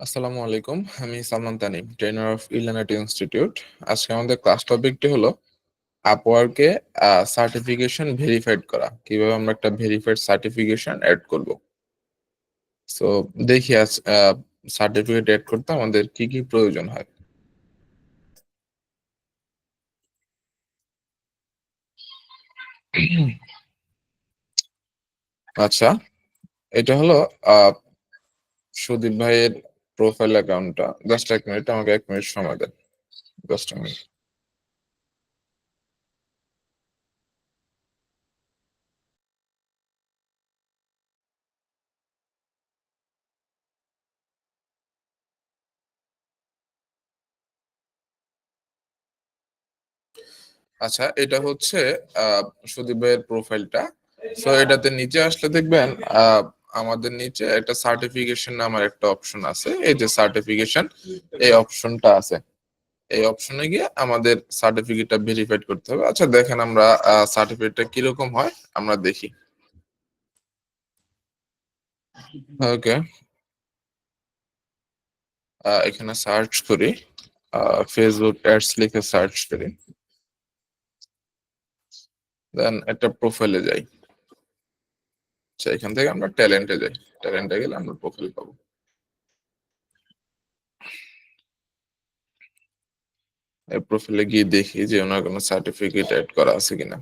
আসসালামু আলাইকুম। আমি সালমান তানিম, ট্রেনার অফ ইলানাটি ইনস্টিটিউট। আজকে আমাদের ক্লাস টপিকটি হলো আপওয়ার্কে সার্টিফিকেশন ভেরিফাইড করা। কিভাবে আমরা একটা ভেরিফাইড সার্টিফিকেশন অ্যাড করব। সো দেখি আজ সার্টিফিকেট অ্যাড করতে আমাদের কি কি প্রয়োজন হয়। আচ্ছা, এটা হলো আহ সুদীপ ভাইয়ের প্রোফাইল অ্যাকাউন্টটা। জাস্ট এক মিনিট, আমাকে এক মিনিট সময় দেন। জাস্ট এক মিনিট। আচ্ছা, এটা হচ্ছে সুদীপ ভাইয়ের প্রোফাইলটা। সো এটাতে নিচে আসলে দেখবেন আহ, আমাদের নিচে একটা সার্টিফিকেশন নামের একটা অপশন আছে। এই যে সার্টিফিকেশন, এই অপশনটা আছে। এই অপশনে গিয়ে আমাদের সার্টিফিকেটটা ভেরিফাইড করতে হবে। আচ্ছা দেখেন, আমরা সার্টিফিকেটটা কিরকম হয় আমরা দেখি। ওকে, এখানে সার্চ করি, ফেসবুক অ্যাডস লিখে সার্চ করি, দেন একটা প্রোফাইলে যাই। আচ্ছা, এখান থেকে আমরা ট্যালেন্টে যাই। ট্যালেন্টে গেলে আমরা প্রোফাইল পাবো। এই প্রোফাইলে গিয়ে দেখি যে ওনার কোনো সার্টিফিকেট অ্যাড করা আছে কিনা।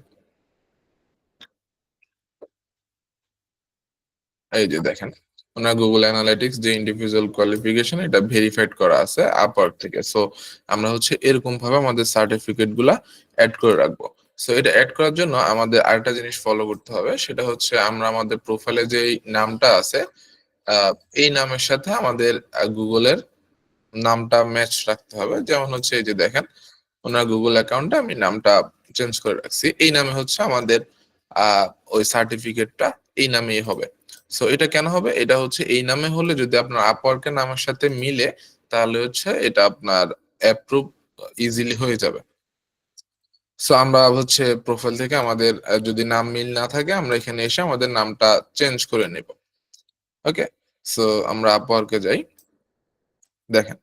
এই যে দেখেন, ওনার গুগল অ্যানালিটিক্স যে ইন্ডিভিজুয়াল কোয়ালিফিকেশন, এটা ভেরিফাইড করা আছে আপওয়ার্ক থেকে। সো আমরা হচ্ছে এরকম ভাবে আমাদের সার্টিফিকেট গুলা অ্যাড করে রাখবো। সো এটা অ্যাড করার জন্য আমাদের আরেকটা জিনিস ফলো করতে হবে, সেটা হচ্ছে আমরা আমাদের প্রোফাইলে যে নামটা আছে, আহ, এই নামের সাথে আমাদের গুগলের নামটা ম্যাচ রাখতে হবে। যেমন হচ্ছে এই যে দেখেন, ওনার গুগল অ্যাকাউন্টে আমি নামটা চেঞ্জ করে রাখছি। এই নামে হচ্ছে আমাদের আহ ওই সার্টিফিকেটটা এই নামেই হবে। সো এটা কেন হবে? এটা হচ্ছে এই নামে হলে যদি আপনার আপওয়ার্কের নামের সাথে মিলে, তাহলে হচ্ছে এটা আপনার অ্যাপ্রুভ ইজিলি হয়ে যাবে। সো আমরা হচ্ছে প্রোফাইল থেকে আমাদের যদি নাম মিল না থাকে, আমরা এখানে এসে আমাদের নামটা চেঞ্জ করে নেব। ওকে, সো আমরা আপওয়ার্কে যাই। দেখেন,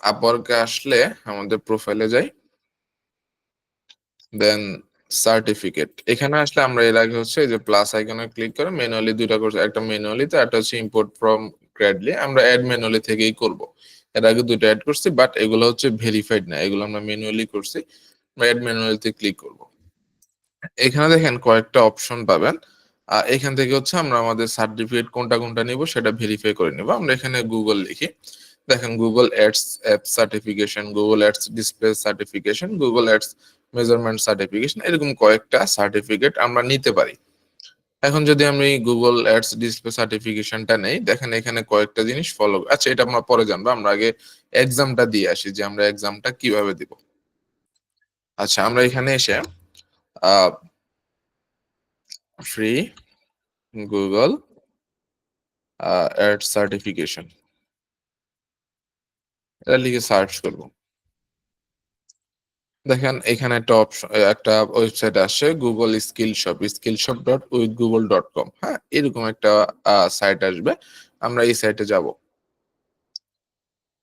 আপওয়ার্কে আসলে আমাদের প্রোফাইলে যাই, দেন সার্টিফিকেট। এখানে আসলে আমরা এর আগে হচ্ছে এই যে প্লাস আইকনে ক্লিক করে ম্যানুয়ালি দুইটা করছি, একটা ম্যানুয়ালি তো একটা হচ্ছে ইম্পোর্ট ফ্রম গ্র্যাডলি। আমরা অ্যাড ম্যানুয়ালি থেকেই করব। এর আগে দুটো অ্যাড করছি, বাট এগুলো হচ্ছে ভেরিফাইড না, এগুলো আমরা ম্যানুয়ালি করছি। আমরা অ্যাড ম্যানুয়ালিতে ক্লিক করব। এখানে দেখেন কয়েকটা অপশন পাবেন। এখান থেকে হচ্ছে আমরা আমাদের সার্টিফিকেট কোনটা কোনটা নিব সেটা ভেরিফাই করে নিব। আমরা এখানে গুগল লিখি। দেখেন, Google ads app certification, Google Ads display certification, Google ads measurement certification, এরকম কয়েকটা সার্টিফিকেট আমরা নিতে পারি। এখন যদি আমি গুগল অ্যাডস ডিসপ্লে সার্টিফিকেশনটা নেই, দেখেন এখানে কয়েকটা জিনিস ফলো। আচ্ছা, এটা আমরা পরে জানবো, আমরা আগে এক্সামটা দিয়ে আসি যে আমরা এক্সামটা কিভাবে দিব। আচ্ছা, আমরা এখানে এসে ফ্রি গুগল অ্যাড সার্টিফিকেশন এটা লিখে সার্চ করব। দেখেন এখানে একটা অপশন, একটা ওয়েবসাইট আসছে, গুগল স্কিল শপ, skillshop.withgoogle.com। হ্যাঁ, এরকম একটা সাইট আসবে। আমরা এই সাইটে যাব।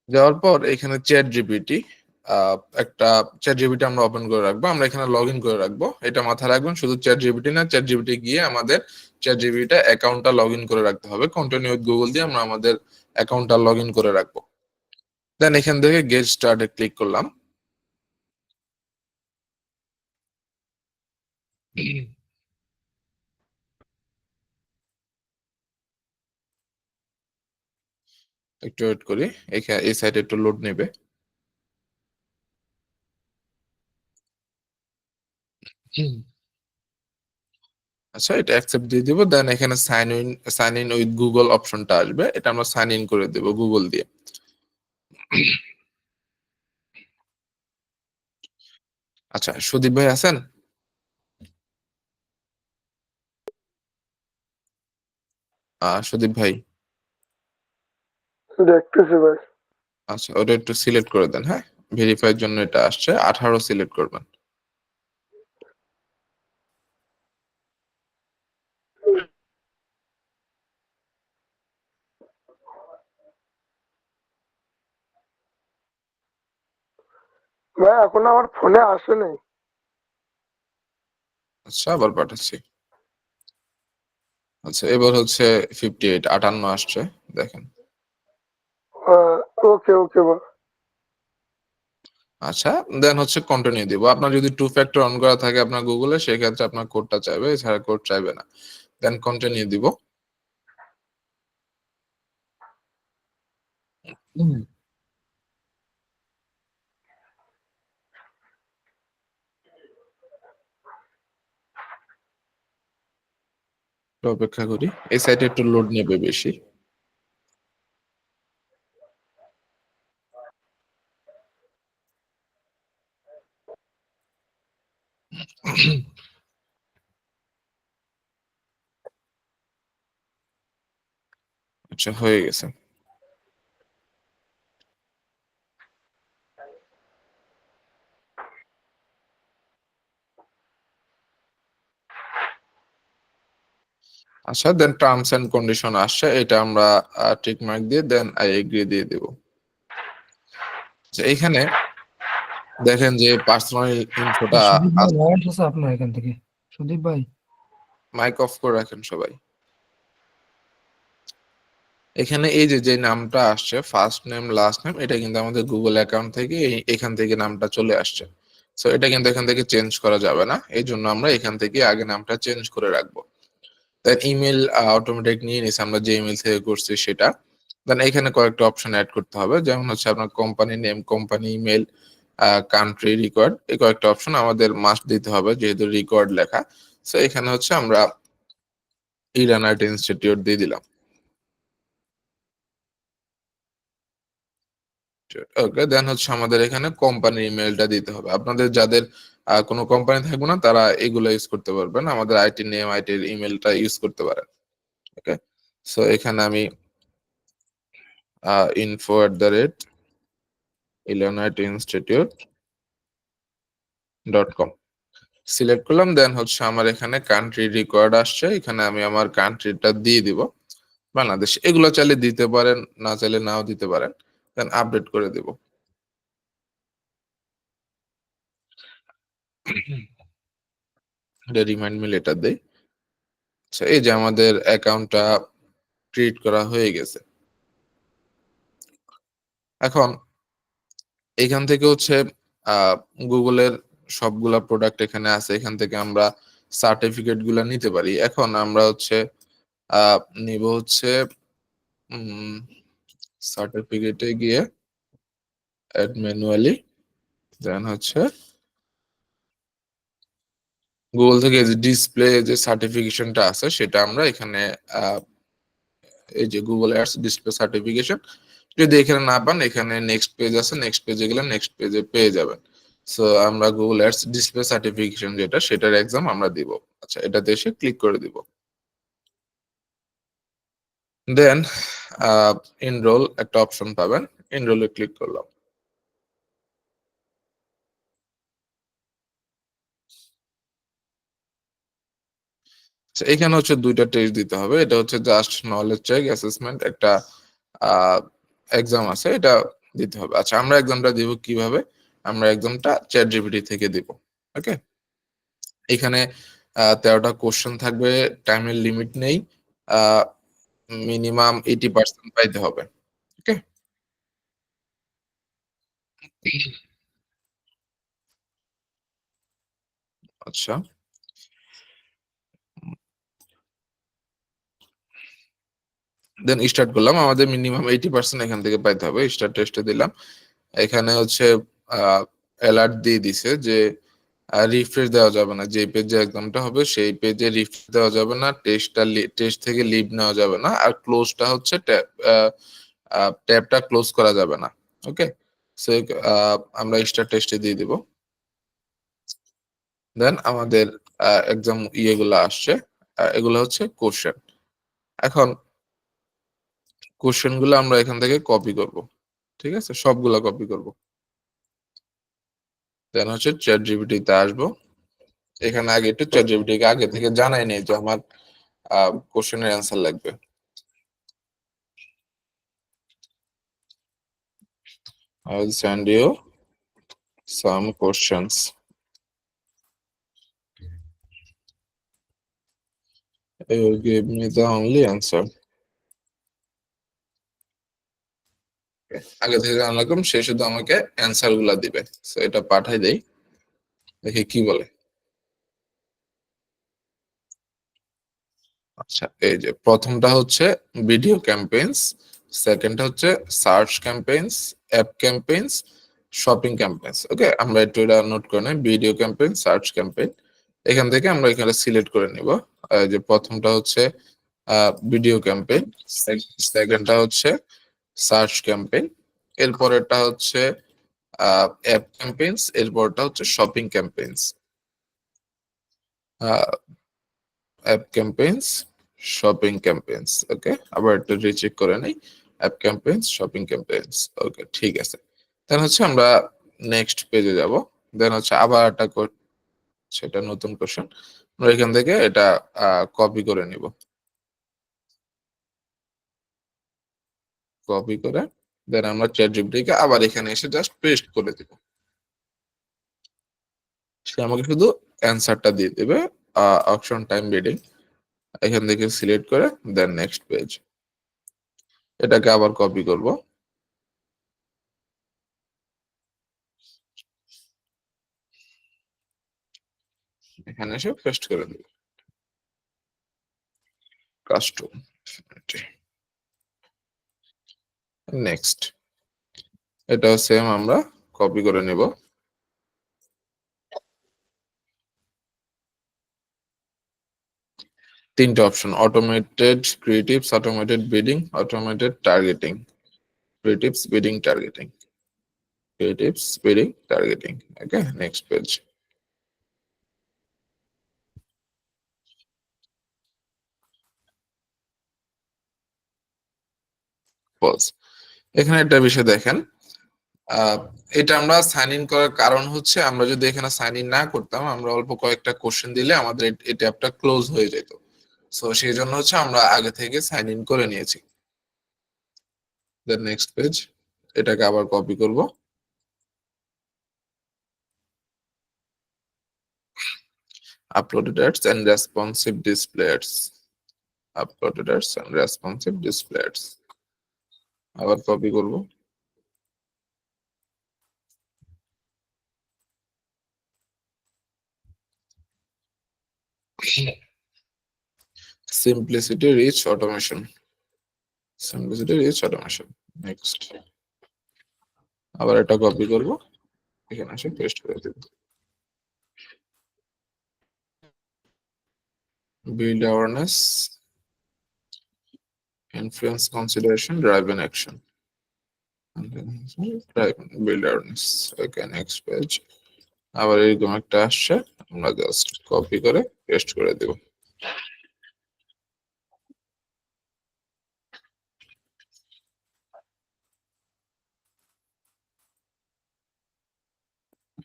যাওয়ার পর এখানে চ্যাট জিপিটি, একটা চ্যাট জিপিটি আমরা ওপেন করে রাখবো। আমরা এখানে লগ ইন করে রাখবো, এটা মাথায় রাখবেন। শুধু চ্যাট জিপিটি না, চ্যাট জিপিটি গিয়ে আমাদের চ্যাট জিপিটি অ্যাকাউন্টটা লগ ইন করে রাখতে হবে। কন্টিনিউ উইথ গুগল দিয়ে আমরা আমাদের অ্যাকাউন্টটা লগ ইন করে রাখবো। দেন এখান থেকে গেট স্টার্টে ক্লিক করলাম। একটু ওয়েট করি, এখানে এই সাইটে একটু লোড নেবে। হুম। আচ্ছা, এটা অ্যাকসেপ্ট দিয়ে দিব। দেন এখানে সাইন ইন উইথ গুগল অপশনটা আসবে, এটা আমরা সাইন ইন করে দেব গুগল দিয়ে। আচ্ছা, সুদীপ ভাই আছেন? সুদীপ ভাই, দেখতেছি ভাই। আচ্ছা ওটা একটু সিলেক্ট করে দেন। হ্যাঁ, ভেরিফাইয়ের জন্য এটা আসছে, 18 সিলেক্ট করবেন। ভাই এখন আমার ফোনে আসে নাই। আচ্ছা, আবার পাঠাচ্ছি। আচ্ছা, এবার হচ্ছে 58 58 আসছে, দেখেন। ওকে ওকে ভাই। আচ্ছা, দেন হচ্ছে কন্টিনিউ দিব। আপনার যদি টু ফ্যাক্টর অন করা থাকে আপনার গুগলে, সেক্ষেত্রে আপনার কোডটা চাইবে, এছাড়া কোড চাইবে না। দেন কন্টিনিউ দিব। একটু অপেক্ষা করি, এই সাইটে একটু লোড নেবে বেশি। আচ্ছা, হয়ে গেছে। আচ্ছা, দেন টার্মস এন্ড কন্ডিশন আসছে, এটা আমরা টিক মার্ক দিয়ে দেন আই এগ্রি দিয়ে দেব। এখানে দেখেন যে পার্সোনাল ইনফোটা সুদীপ ভাই ভয়েস আছে আপনার এখান থেকে? সুদীপ ভাই মাইক অফ করে রাখেন সবাই। এখানে এই যে যে নামটা আসছে ফার্স্ট নেম লাস্ট নেম, এটা কিন্তু আমাদের গুগল অ্যাকাউন্ট থেকে এখান থেকে নামটা চলে আসছে। সো এটা কিন্তু এখান থেকে চেঞ্জ করা যাবে না, এই জন্য আমরা এখান থেকে আগে নামটা চেঞ্জ করে রাখবো। দেন ইমেল অটোমেটিক নিয়ে নিছে, আমরা যে ইমেল থেকে করছি সেটা। দেন এখানে কয়েকটা অপশন অ্যাড করতে হবে, যেমন হচ্ছে আপনার company name, company email, country, record, এই কয়েকটা অপশন আমাদের মাস্ট দিতে হবে যেহেতু রেকর্ড লেখা। সো এখানে হচ্ছে আমরা ইরান আর্ট ইনস্টিটিউট দিয়ে দিলাম। ওকে, দেন হচ্ছে আমাদের এখানে কোম্পানির ইমেলটা দিতে হবে। আপনাদের যাদের কোনো কোম্পানি থাকবে না তারা এগুলো ইউজ করতে পারবেন, আমাদের আইটি নেম, আইটির ইমেলটা ইউজ করতে পারেন। ওকে, সো এখানে আমি info@ilanartinstitute.com সিলেক্ট করলাম। দেন হচ্ছে আমার এখানে কান্ট্রি রেকর্ড আসছে, এখানে আমি আমার কান্ট্রিটা দিয়ে দিব বাংলাদেশ। এগুলো চাইলে দিতে পারেন, না চাইলে নাও দিতে পারেন। দেন আপডেট করে দিব। এটা রিমাইন্ড মি লেটার দেই। আচ্ছা, এই যে আমাদের অ্যাকাউন্টটা ক্রিয়েট করা হয়ে গেছে। এখন এখান থেকে হচ্ছে গুগলের সবগুলা প্রোডাক্ট এখানে আছে, এখান থেকে আমরা সার্টিফিকেট গুলা নিতে পারি। এখন আমরা হচ্ছে নিব হচ্ছে সার্টিফিকেটে গিয়ে অ্যাড ম্যানুয়ালি, দেন হচ্ছে গুগল থেকে যে ডিসপ্লে যে সার্টিফিকেশনটা আছে সেটা আমরা এখানে এই যে গুগল অ্যাডস ডিসপ্লে সার্টিফিকেশন, যদি এখানে না পান এখানে নেক্সট পেজ আছে, নেক্সট পেজে গেলে নেক্সট পেজে পেয়ে যাবেন। সো আমরা গুগল অ্যাডস ডিসপ্লে সার্টিফিকেশন যেটা, সেটার এক্সাম আমরা দিব। আচ্ছা, এটাতে এসে ক্লিক করে দিব। দেন এনরোল একটা অপশন পাবেন, এনরোলে ক্লিক করলাম। আচ্ছা, এখানে হচ্ছে দুইটা টেস্ট দিতে হবে, এটা হচ্ছে জাস্ট নলেজ চেক অ্যাসেসমেন্ট, একটা এক্সাম আছে, এটা দিতে হবে। আচ্ছা, আমরা এক্সামটা দিব কিভাবে? আমরা এক্সামটা চ্যাট জিপিটি থেকে দিব। ওকে, এখানে 13টা কোশ্চেন থাকবে, টাইমের লিমিট নেই, মিনিমাম 80% পাইতে হবে। ওকে, আচ্ছা, দেন স্টার্ট করলাম। আমাদের মিনিমাম 80% এখান থেকে পাইতে হবে, স্টার্ট টেস্টে দিলাম। এখানে হচ্ছে অ্যালার্ট দিয়ে দিছে যে রিফ্রেশ দেওয়া যাবে না, যে পেজে এক্সামটা হবে সেই পেজে রিফ্রেশ দেওয়া যাবে না, টেস্ট থেকে লিভ নেওয়া যাবে না, আর ক্লোজটা হচ্ছে ট্যাবটা ক্লোজ করা যাবে না। ওকে, সো আমরা স্টার্ট টেস্টে দিয়ে দিব। দেন আমাদের এক্সাম ইয়েগুলো আসছে, এগুলো হচ্ছে কোশ্চেন। এখন কোশ্চেন গুলো আমরা এখান থেকে কপি করব, ঠিক আছে, সবগুলা কপি করব। দেন হচ্ছে চ্যাট জিপিটি তে আসবো। এখানে আগে একটু চ্যাট জিপিটি কে আগে থেকে জানাই নেই যে আমার কোশ্চেনের অ্যান্সার লাগবে। I will send you some questions. You will give me the only answer. আগে থেকে জানলাম, সে শুধু আমাকে অ্যান্সার গুলা দিবে। সো এটা পাঠাই দেই, দেখি কি বলে। আচ্ছা, এই যে প্রথমটা হচ্ছে ভিডিও ক্যাম্পেইনস, সেকেন্ডটা হচ্ছে search campaigns, app campaigns, shopping campaigns. Okay, আমরা একটু এটা নোট করে নেই। ভিডিও ক্যাম্পেইন, সার্চ ক্যাম্পেইন, এখান থেকে আমরা এখানে সিলেক্ট করে নিব। যে প্রথমটা হচ্ছে ভিডিও ক্যাম্পেইন, সেকেন্ডটা হচ্ছে সার্চ ক্যাম্পেইন, এরপরেরটা হচ্ছে অ্যাপ ক্যাম্পেইনস, এরপরটা হচ্ছে shopping campaigns. App campaigns, shopping campaigns. Okay, আবার একটু রিচেক করে নেই। App campaigns, shopping campaigns. Okay, ঠিক আছে। দেন হচ্ছে আমরা নেক্সট পেজে যাব। দেন হচ্ছে আবার একটা সেটা নতুন কোশ্চেন, আমরা এখান থেকে এটা কপি করে নিব। কপি করে দেন আমরা চ্যাটজিপিটিকে আবার এখানে এসে জাস্ট পেস্ট করে দিব। সে আমাকে শুধু অ্যান্সারটা দিয়ে দেবে। অপশন টাইম রিডিং এখান থেকে সিলেক্ট করে দেন নেক্সট পেজ, এটাকে আবার কপি করব। এখানে এসে পেস্ট করে দেব। কাস্টম, নেক্সট, এটা সেম আমরা কপি করে নেব। তিনটা option, automated creatives, automated bidding, automated targeting. Creatives, bidding, targeting, creatives, bidding, targeting. Okay, next page. Pause. এখানে একটা বিষয় দেখেন, এটা আমরা সাইন ইন করার কারণ হচ্ছে, আমরা যদি এখানে সাইন ইন না করতাম, আমরা অল্প কয়েকটা কোশ্চেন দিলে আমাদের এই ট্যাবটা ক্লোজ হয়ে যেত। সো সেই জন্য হচ্ছে আমরা আগে থেকে সাইন ইন করে নিয়েছি। দেন নেক্সট পেজ, এটাকে আবার কপি করব। Uploaded ads and responsive display ads, uploaded ads and responsive display ads, আবার কপি করব। Simplicity reach automation, simplicity reach automation. Next, আবার এটা কপি করব, এখানে এসে পেস্ট করে দেব। Build awareness, influence consideration, drive an action. Build awareness. Okay, next page. আবার এরকম একটা আসছে, আমরা জাস্ট কপি করে পেস্ট করে দেব।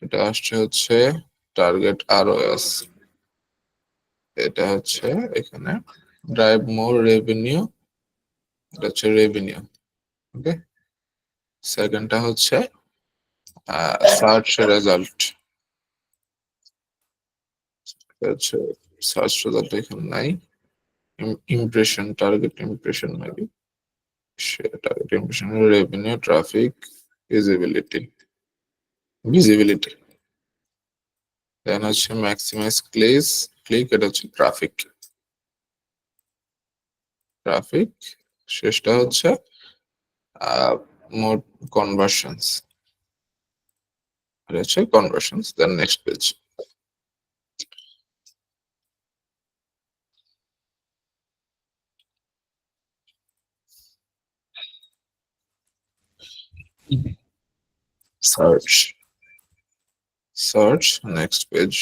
এটা আসছে হচ্ছে টার্গেট আরওএস, এটা হচ্ছে এখানে ড্রাইভ মোর রেভিনিউ, এটা হচ্ছে রেভিনিউ। ওকে, সেকেন্ডটা হচ্ছে সার্চ রেজাল্ট, হচ্ছে সার্চ রেজাল্ট এখানে নাই। ইমপ্রেশন, টার্গেট ইমপ্রেশন নাকি, target impression, revenue, traffic, visibility, visibility. Then হচ্ছে ম্যাক্সিমাইজ ক্লিক, এটা হচ্ছে ট্রাফিক, ট্রাফিক। শেষটা হচ্ছে মোর কনভার্সনস, এটা হচ্ছে conversions. Then next page. Search, search, next page.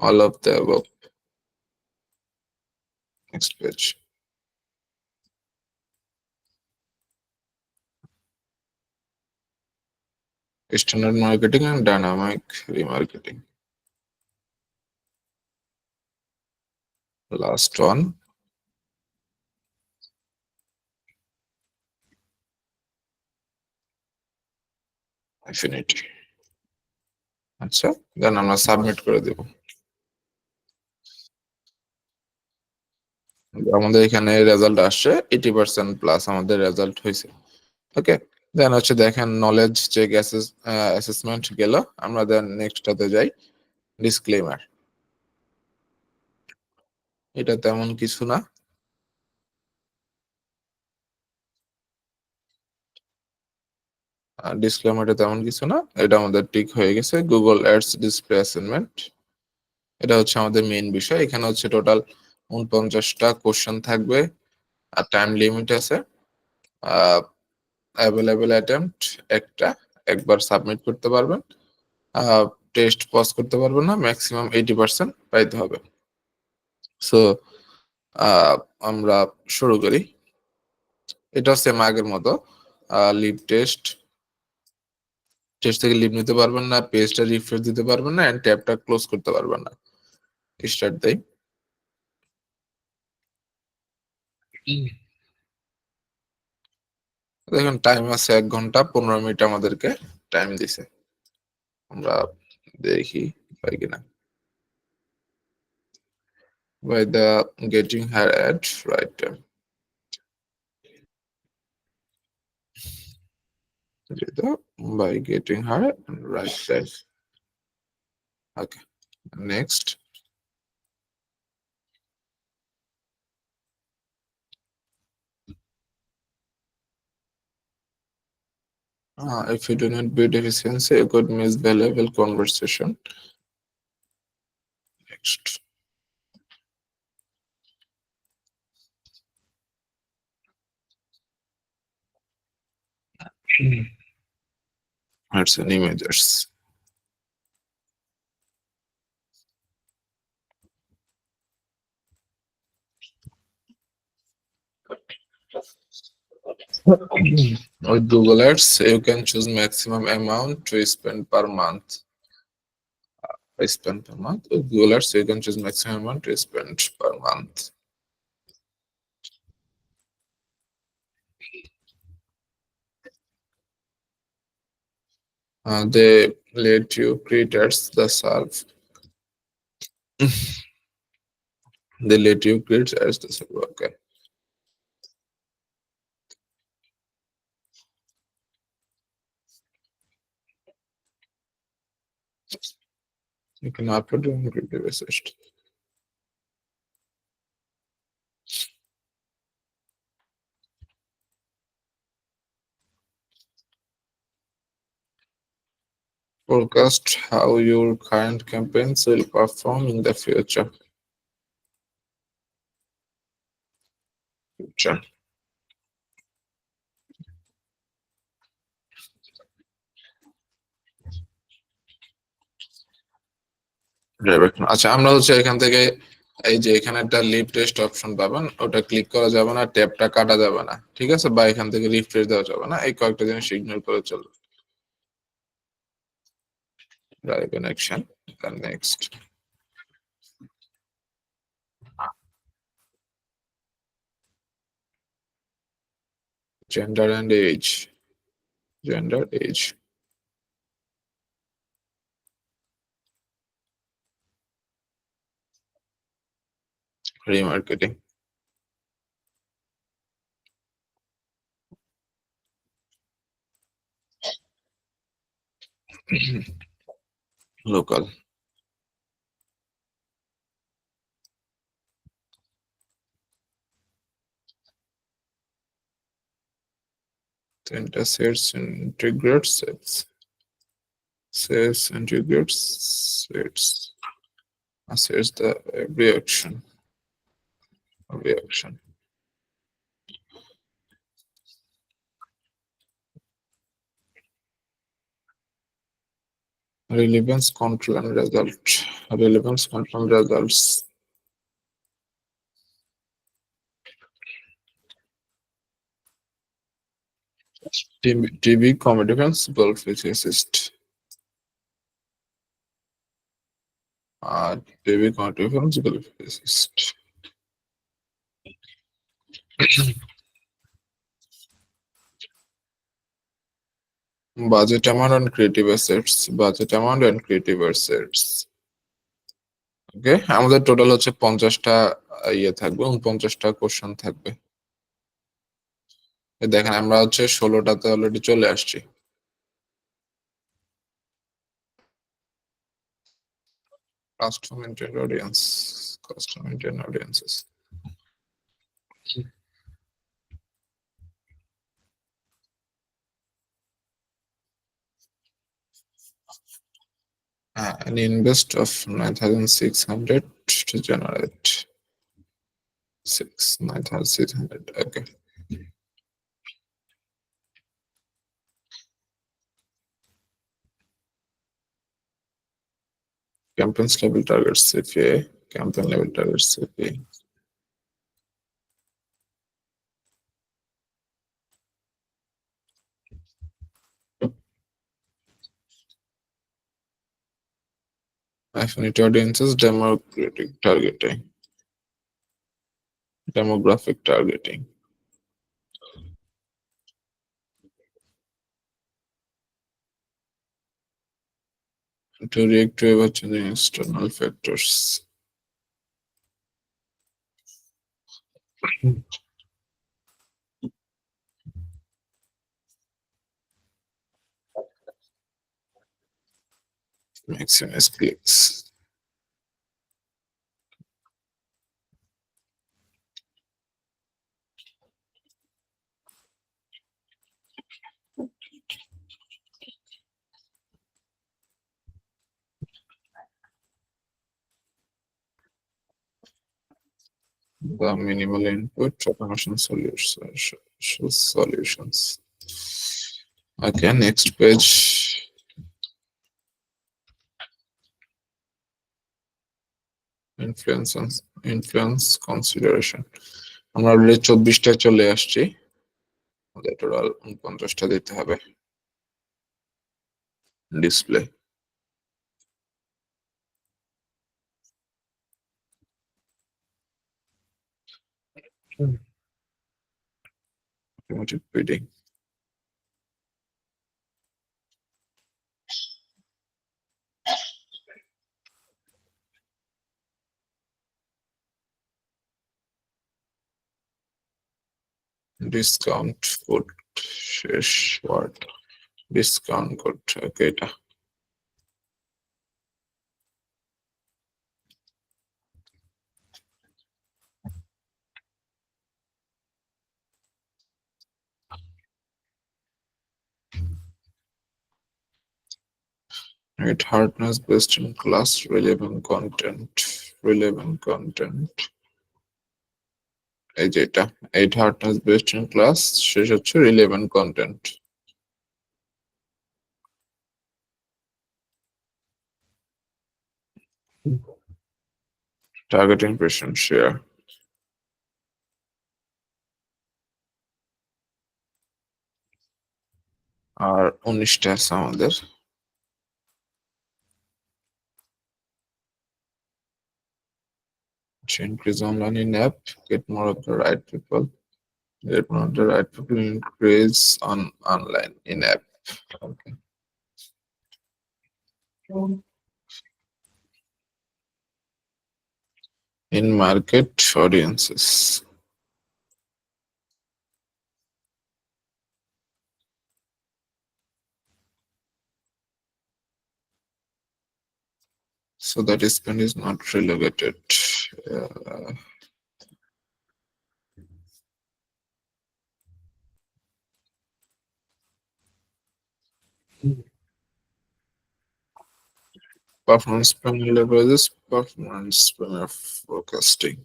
All of the above. Next page. Standard marketing and dynamic remarketing. Last one. infinity। আচ্ছা, দেন আমরা submit করে দেব। আমাদের এখানে রেজাল্ট আসছে 80% প্লাস আমাদের রেজাল্ট হয়েছে। ওকে, দেন হচ্ছে দেখেন নলেজ চেক অ্যাসেসমেন্ট গেল। আমরা দেন নেক্সটটাতে যাই, ডিসক্লেমার। এটা তেমন কিছু না, ডিসক্লেমারটা তেমন কিছু না, এটা আমাদের টিক হয়ে গেছে। গুগল অ্যাডস ডিসপ্লে অ্যাসাইনমেন্ট, এটা হচ্ছে আমাদের মেইন বিষয়। এখানে হচ্ছে টোটাল 49টা কোশ্চেন থাকবে আর টাইম লিমিট আছে। অ্যাভেলেবল অ্যাটেম্পট একটা, একবার সাবমিট করতে পারবেন। টেস্ট পজ করতে পারবেন না, ম্যাক্সিমাম 80% পাইতে হবে। সো আমরা শুরু করি। এটা সেম আগের মতো, লিভ টেস্ট থেকে লিভ নিতে পারবেন না, পেজটা রিফ্রেশ দিতে পারবেন না, এন্ড ট্যাবটা ক্লোজ করতে পারবেন না। স্টার্ট দেই। দেখুন টাইম আছে 1 ঘন্টা 15 মিনিট আমাদেরকে টাইম দিছে। আমরা দেখি পাই কিনা। by the getting her at right time, by getting her right time। Okay, next। If you do not build efficiency, you could miss valuable conversation। Next। It's an images। With Google Ads, you can choose maximum amount to spend per month। Spend per month. With Google Ads, you can choose maximum amount to spend per month। They let you create ads the serve। They let you create ads the serve। Okay। You can upload your own creative assist। Forecast how your current campaigns will perform in the future। Future। আচ্ছা, আমরা হচ্ছে এখান থেকে এই যে এখানে একটা leave test option পাবেন, ওটা ক্লিক করা যাবে না, ট্যাবটা কাটা যাবে না, ঠিক আছে, বা এখান থেকে রিফ্রেশ দেওয়া যাবে না। এই কয়েকটা জিনিস ইগনোর করে চলবে। Drive N action, next. Gender and age। Gender, age। Remarketing। Local। তিনটা sets integrate sets. Sets integrates sets। Sets the reaction। Reaction। Relevance control and result। Relevance control and results। TV comedy fans Gulf assist। TV comedy fans Gulf assist। Budget amount and creative assets, budget amount and creative assets. ওকে, আমাদের total হচ্ছে 50টা ইয়ে থাকবে, 49টা question থাকবে। দেখেন আমরা হচ্ছে 16টাতে already চলে আসছি। Custom intent audience, custom intent audiences. An invest of 9,600 to generate 9,600. Okay. Campaigns level targets CPA, campaign level targets CPA. Affinity audiences, demographic targeting. Demographic targeting. To react to ever-changing external factors. Maximize clicks. The minimal input automation solutions. Okay, next page. Influence consideration. আমরা already 24টায় চলে আসছি, আমাদের total 49টা দিতে হবে। Display automatic bidding. Discount code শেষ word, discount code. Okay, এটা it hardness based on class relevant content. এই যে এটা 8 hardness based on class, শেষ হচ্ছে relevant content. Target impression share. আর 19টা আছে আমাদের। To increase online in app, get more of the right people. Get more of the right people, increase on online in app. Okay. In market audiences. So that spend is not relegated. Performance panel leverages performance panel forecasting.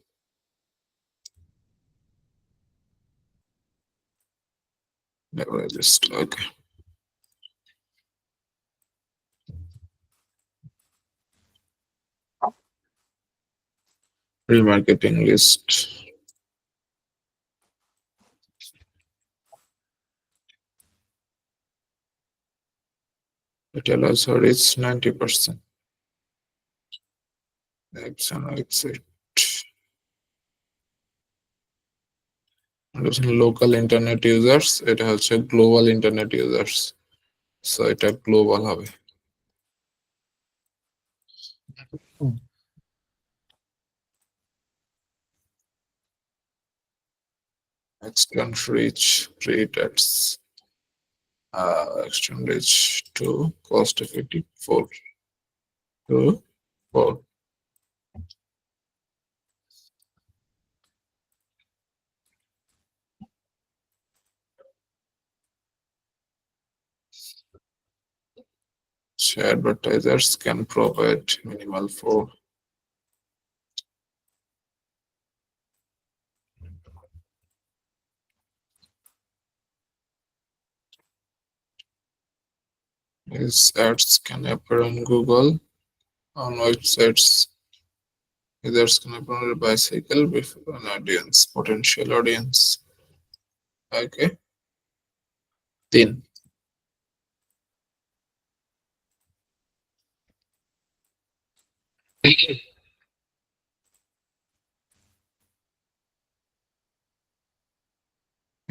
Leverages, okay. Remarketing list. It allows her reach 90%. Local internet users, এটা হচ্ছে global internet users. So এটা global হবে। Extend reach, create ads, extend reach to cost effective 4 to 4. Advertisers can provide minimal for these ads can appear on Google on websites. Users can appear on a bicycle before an audience, potential audience. Okay. 3.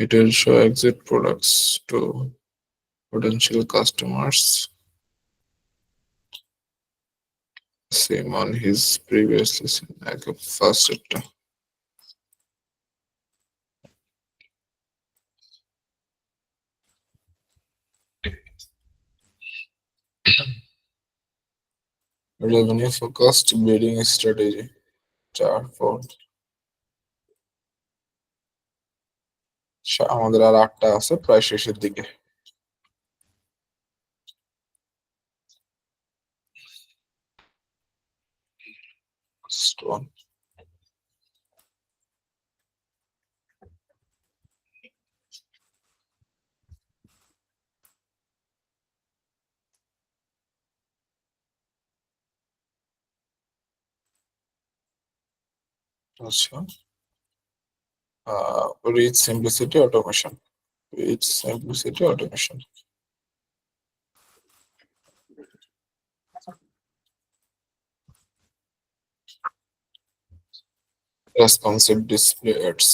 It will show exit products to potential customers. Same on his previous listen, like a first sector. Revenue focused bidding strategy. 4. আমাদের আর 8টা আছে প্রায় শেষের দিকে। First one. আচ্ছা, reach simplicity automation. Reach simplicity automation. Responsive display ads.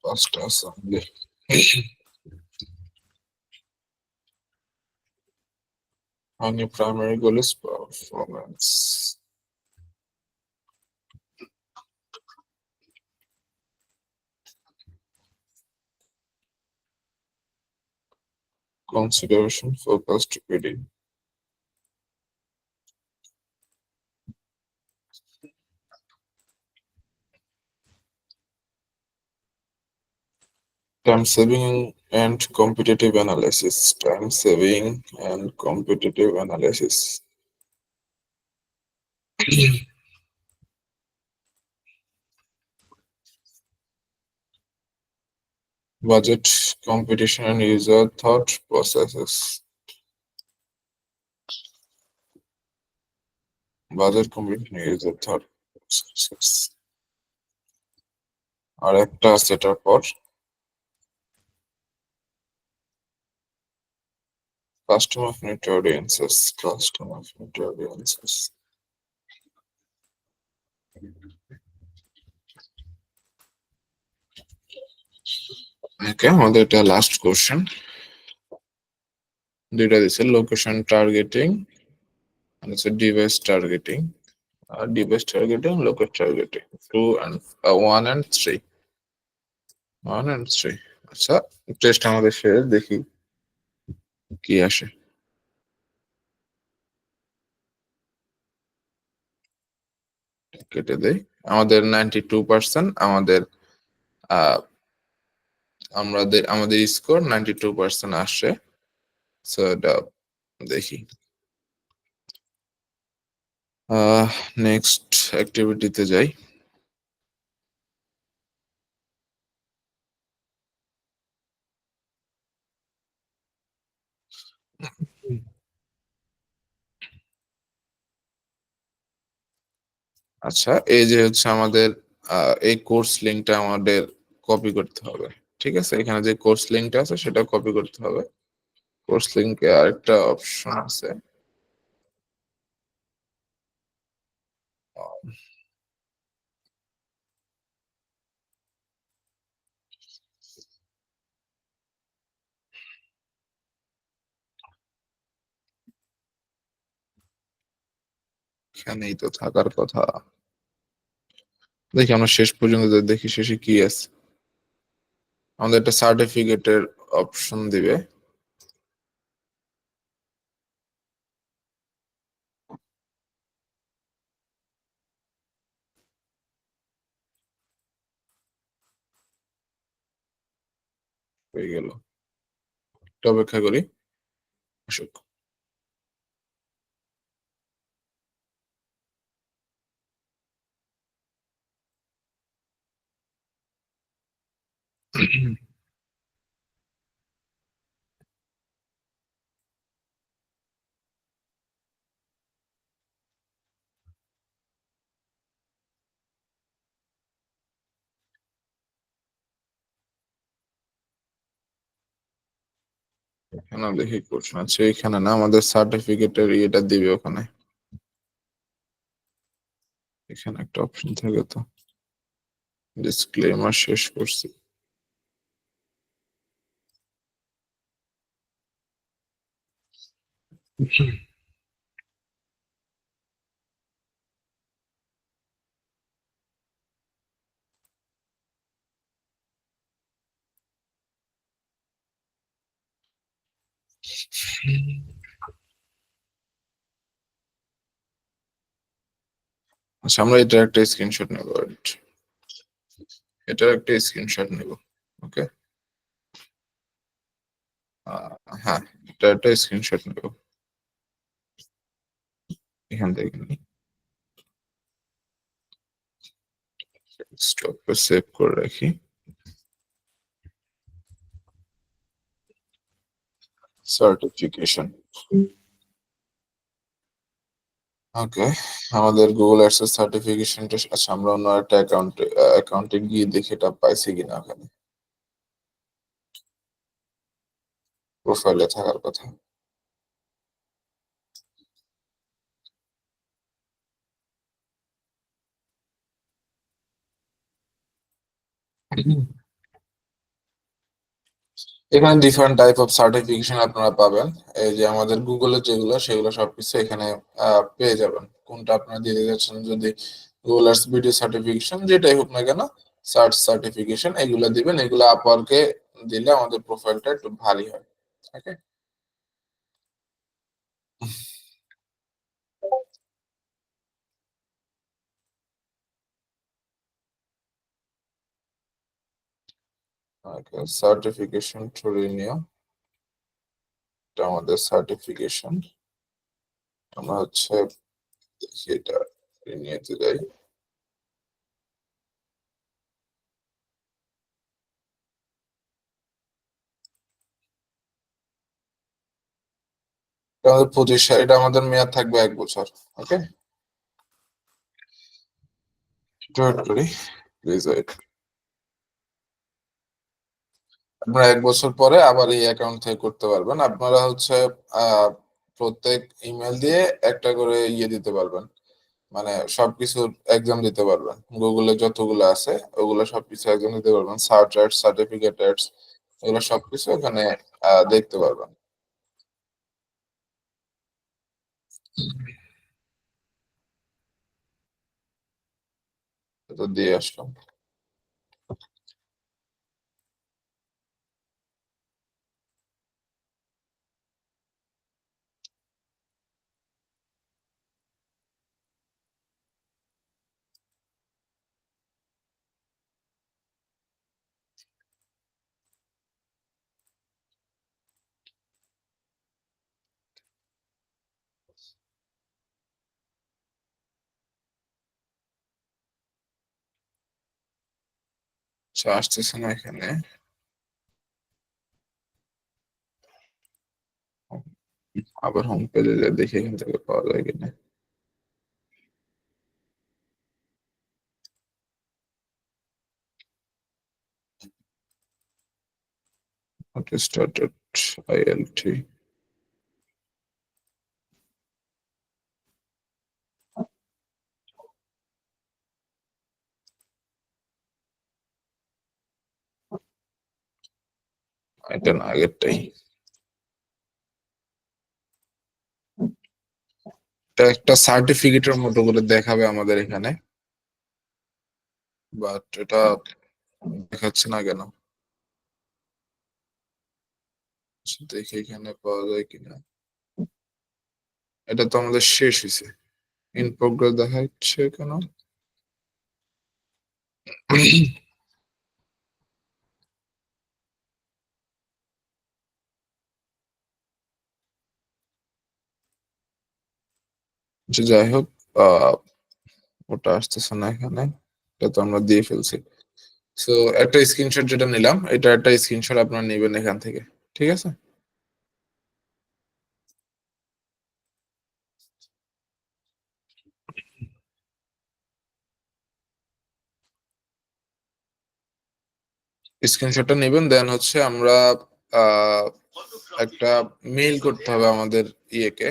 First assembly. And your primary goal is performance. Consideration focused bidding. Time saving and competitive analysis. Time saving and competitive analysis. Budget, competition, and user thought processes. Budget, competition, user thought processes. আর একটা আছে এটার পর custom affinity audiences. Custom affinity audiences. Okay, আমাদের এটা last question. দুইটা দিছে, location targeting আর হচ্ছে device targeting. Device targeting, local targeting, 2 and 1 and 3. 1 and 3. আচ্ছা, টেস্ট আমাদের শেষ, দেখি কি আসে। কেটে দেই। আমাদের 92%, আমাদের আমাদের স্কোর 92% আসে। সো এটা দেখি। নেক্সট অ্যাক্টিভিটিতে যাই। আচ্ছা, এই যে হচ্ছে আমাদের এই কোর্স লিঙ্কটা আমাদের কপি করতে হবে। ঠিক আছে, এখানে যে কোর্স লিঙ্কটা আছে সেটা কপি করতে হবে। কোর্স লিঙ্কে আরেকটা অপশন আছে, এখানেই তো থাকার কথা। দেখি আমরা শেষ পর্যন্ত দেখি শেষে কি আছে। আমাদের একটা সার্টিফিকেটের অপশন দিবে। হয়ে গেল, একটু অপেক্ষা করি, আসুক। এখানে দেখি কোশ্চেন আছে, এখানে না, আমাদের সার্টিফিকেটের ইয়েটা দিবে ওখানে। এখানে একটা অপশন থাকে তো, ডিসক্লেমার শেষ করছি। আচ্ছা, আমরা এটার একটা স্ক্রিনশট নেব, এটার একটা স্ক্রিনশট নেব। ওকে, হ্যাঁ, এটা একটা স্ক্রিনশট নেব এখান থেকে। স্টপে সেভ করে রাখি। সার্টিফিকেশন, ওকে, আমাদের গুগল অ্যাডসেন্স সার্টিফিকেশনটা। আচ্ছা, আমরা অন্য একটা অ্যাকাউন্টে গিয়ে দেখি এটা পাইছি কিনা। ওখানে প্রোফাইলে থাকার কথা। এখানে ডিফারেন্ট টাইপ অফ সার্টিফিকেশন আপনারা পাবেন। এই যে আমাদের গুগলের যেগুলো, সেগুলো সবকিছু এখানে পেয়ে যাবেন। কোনটা আপনারা দিতে যাচ্ছেন, যদি গুগল আর্টস ভিডিও সার্টিফিকেশন যেটাই হোক না কেন, সার্চ সার্টিফিকেশন এগুলো দিবেন। এগুলো আপওয়ার্কে দিলে আমাদের প্রোফাইলটা একটু ভারী হয়। ওকে, ওকে, সার্টিফিকেশন টু রিনিউ, এটা আমাদের সার্টিফিকেশন। আমরা হচ্ছে দেখি এটা রিনিউতে যাই। এটা আমাদের 25, এটা আমাদের মেয়াদ থাকবে 1 বছর। ওকে, ওয়েট করি, প্লিজ ওয়েট। আপনারা 1 বছর পরে আবার এই অ্যাকাউন্ট থেকে করতে পারবেন। আপনারা হচ্ছে আহ প্রত্যেক ইমেল দিয়ে একটা করে ইয়ে দিতে পারবেন, মানে সবকিছুর এক্সাম দিতে পারবেন। গুগলে যতগুলো আছে ওগুলো সবকিছু এক্সাম দিতে পারবেন। সার্চ অ্যাডস, সার্টিফিকেট অ্যাডস, এগুলো সবকিছু এখানে দেখতে পারবেন। তো দিয়ে আসলাম। আচ্ছা, আসতেছে না এখানে। আবার হোম পেজে দেখে এখান থেকে পাওয়া যায় কিনা। What started ILT? এটা না, আগেরটাই। এটা একটা সার্টিফিকেটের মতো করে দেখাবে আমাদের এখানে, বাট এটা দেখাচ্ছে না কেন? দেখি এখানে পাওয়া যায় কিনা। এটা তো আমাদের শেষ হয়েছে, ইন প্রোগ্রেস দেখাচ্ছে কেন? আচ্ছা, যাই হোক, আহ ওটা আসতেছে না এখানে, এটা তো আমরা দিয়ে ফেলছি। সো একটা স্ক্রিনশট যেটা নিলাম, এটা একটা স্ক্রিনশট আপনারা নেবেন এখান থেকে, ঠিক আছে? স্ক্রিনশটটা নেবেন, দেন হচ্ছে আমরা আহ একটা মেইল করতে হবে আমাদের ইয়েকে,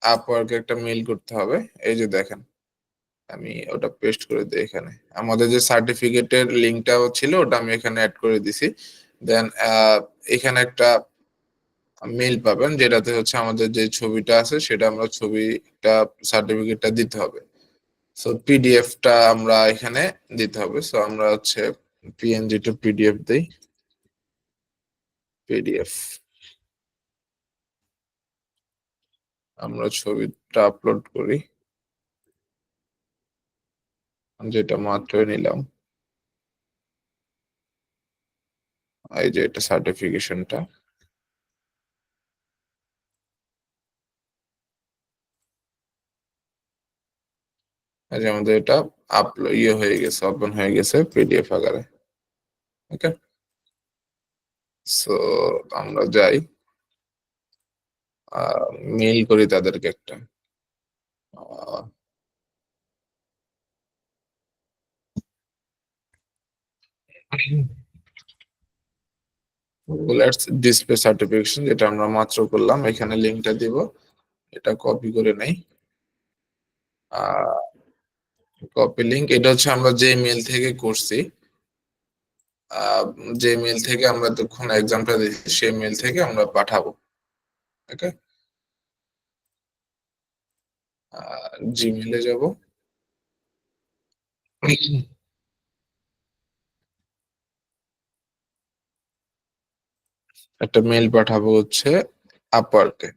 আপওয়ার্কে একটা মেইল করতে হবে। এই যে দেখেন, আমি ওটা পেস্ট করে দিই এখানে। আমাদের যে সার্টিফিকেটের লিঙ্কটাও ছিল ওটা আমি এখানে অ্যাড করে দিছি। দেন এখানে একটা মেইল পাবেন যেটাতে হচ্ছে আমাদের যে ছবিটা আছে সেটা আমরা ছবিটা সার্টিফিকেটটা দিতে হবে। সো পিডিএফটা আমরা এখানে দিতে হবে। সো আমরা হচ্ছে পিএনজি টু পিডিএফ দেই, পিডিএফ আমরা ছবিটা আপলোড করি, যেটা মাত্রই নিলাম। এই যে এটা সার্টিফিকেশনটা, এই যে আমাদের এটা আপলোড হয়ে গেছে, ওপেন হয়ে গেছে পিডিএফ আকারে। ওকে, সো আমরা যাই, মেইল করি তাদেরকে একটা। গুগল অ্যাডস ডিসপ্লে সার্টিফিকেশন যেটা আমরা মাত্র করলাম, এখানে লিংকটা দিব, এটা কপি করে নেই। কপি লিংক, এটা হচ্ছে আমরা যে মেল থেকে করছি, যে মেল থেকে আমরা তখন এক্সামটা দিচ্ছি সেই মেল থেকে আমরা পাঠাবো। ওকে, জিমেলে যাব, একটা মেল পাঠাবো হচ্ছে আপওয়ার্কে।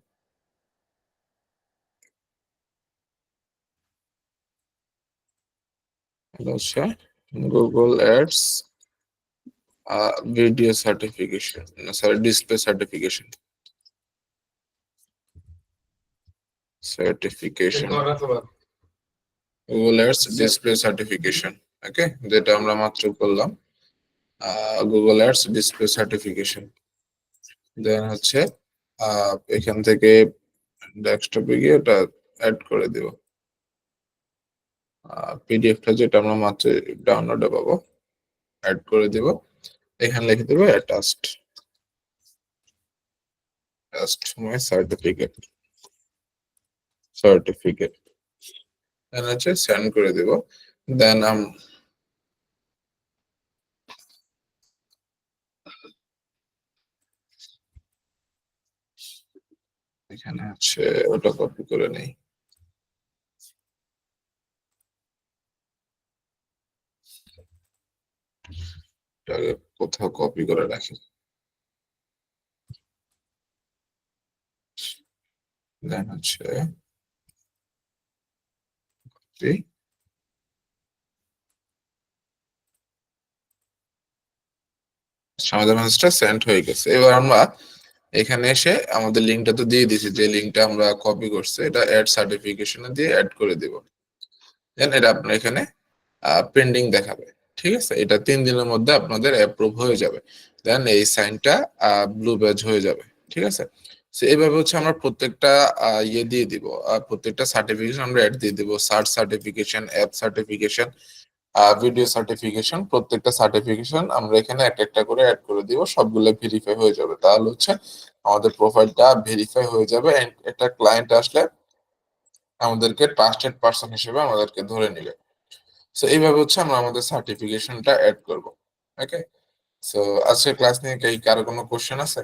এটা হচ্ছে Google Ads video certification, sorry display certification, certification Google Ads display certification. Okay, যেটা আমরা মাত্র করলাম, Google Ads display certification. Then হচ্ছে এখান থেকে ডেস্কটপে গিয়ে ওটা অ্যাড করে দিব, পিডিএফটা যেটা আমরা মাত্র ডাউনলোডে পাবো, অ্যাড করে দিব। এখানে লিখে দেবো অ্যাটাচড, মাই সার্টিফিকেট, সার্টিফিকেট। দেন হচ্ছে সেন্ড করে দিব। দেন এখানে হচ্ছে ওটা কপি করে নেই, এটাকে কোথাও কপি করে রাখি। দেন হচ্ছে copy। আমাদের মেসেজটা সেন্ড হয়ে গেছে। এবার আমরা এখানে এসে আমাদের লিঙ্কটা তো দিয়ে দিয়েছি, যে লিঙ্কটা আমরা কপি করছি এটা অ্যাড সার্টিফিকেশনে দিয়ে অ্যাড করে দিব। দেন এটা আপনার এখানে পেন্ডিং দেখাবে, ঠিক আছে? এটা 3 দিনের মধ্যে আপনাদের অ্যাপ্রুভ হয়ে যাবে। দেন এই সাইনটা ব্লু ব্যাজ হয়ে যাবে, ঠিক আছে? তো এইভাবে হচ্ছে আমরা প্রত্যেকটা ইয়ে দিয়ে দিব, প্রত্যেকটা সার্টিফিকেশন আমরা অ্যাড দিয়ে দিব, search certification, app certification, video certification, প্রত্যেকটা সার্টিফিকেশন আমরা এখানে একটা একটা করে অ্যাড করে দিব, সবগুলো ভেরিফাই হয়ে যাবে। তাহলে হচ্ছে আমাদের প্রোফাইলটা ভেরিফাই হয়ে যাবে, এন্ড একটা ক্লায়েন্ট আসলে আমাদেরকে ট্রাস্টেড পারসন হিসেবে আমাদেরকে ধরে নিবে। সো এইভাবে হচ্ছে আমরা আমাদের সার্টিফিকেশনটা অ্যাড করব। ওকে, সো আজকের ক্লাস নিয়ে কি কারো কোনো কোশ্চেন আছে?